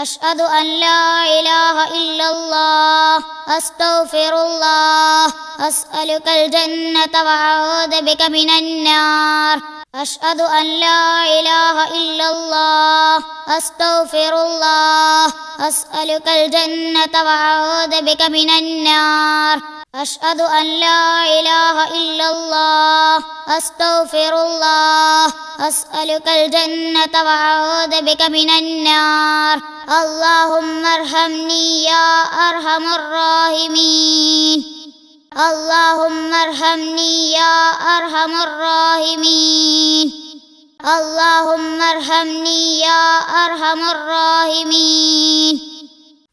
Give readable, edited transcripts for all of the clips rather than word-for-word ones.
أشهد أن لا إله إلا الله أستغفر الله أسألك الجنة وأعوذ بك من النار أشهد أن لا إله إلا الله أستغفر الله أسألك الجنة وأعوذ بك من النار أشهد أن لا إله إلا الله أستغفر الله أسألك الجنة وأعوذ بك من النار اللهم ارحمني يا أرحم الراحمين اللهم ارحمني يا أرحم الراحمين اللهم ارحمني يا أرحم الراحمين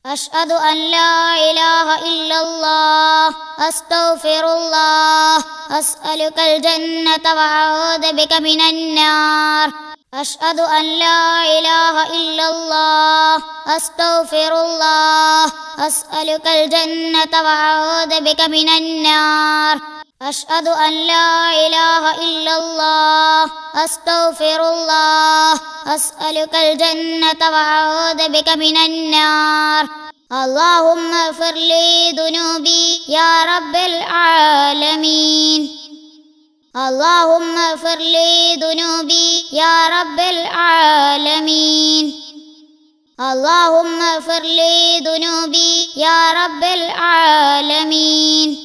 أشهد أن لا إله إلا الله أستغفر الله أسألك الجنة وأعوذ بك من النار أشهد أن لا إله إلا الله أستغفر الله أسألك الجنة وأعوذ بك من النار أشهد أن لا إله إلا الله أستغفر الله أسألك الجنة وأعوذ بك من النار اللهم اغفر لي ذنوبي يا رب العالمين اللهم اغفر لي ذنوبي يا رب العالمين اللهم اغفر لي ذنوبي يا رب العالمين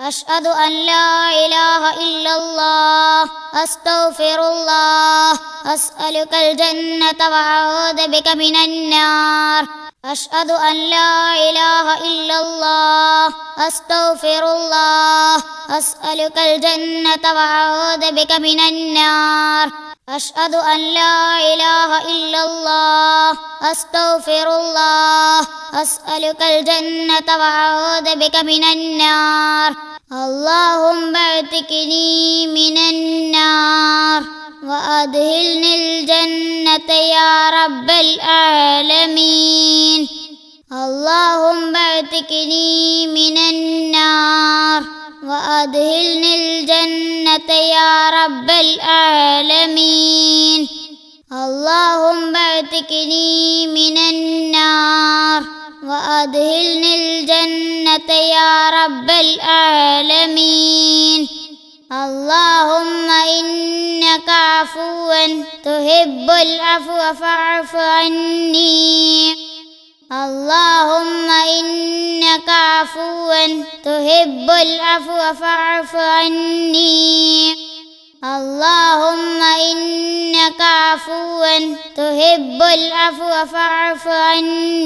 أشهد أن لا إله إلا الله أستغفر الله أسألك الجنة وأعوذ بك من النار أشهد أن لا إله إلا الله أستغفر الله أسألك الجنة وأعوذ بك من النار أشهد أن لا إله إلا الله أستغفر الله أسألك الجنة وأعوذ بك من النار اللهم اعتقني من النار وأدخلني الجنة يا رب العالمين اللهم اعتقني من النار وأدخلني الجنة يا رب العالمين اللهم اعتقني من النار وأدخلني الجنة يا رب العالمين اللهم إنك عفو تحب العفو فاعف عني اللهم إنك عفو تحب العفو فاعف عني اللهم إنك عفو تحب العفو فاعف عني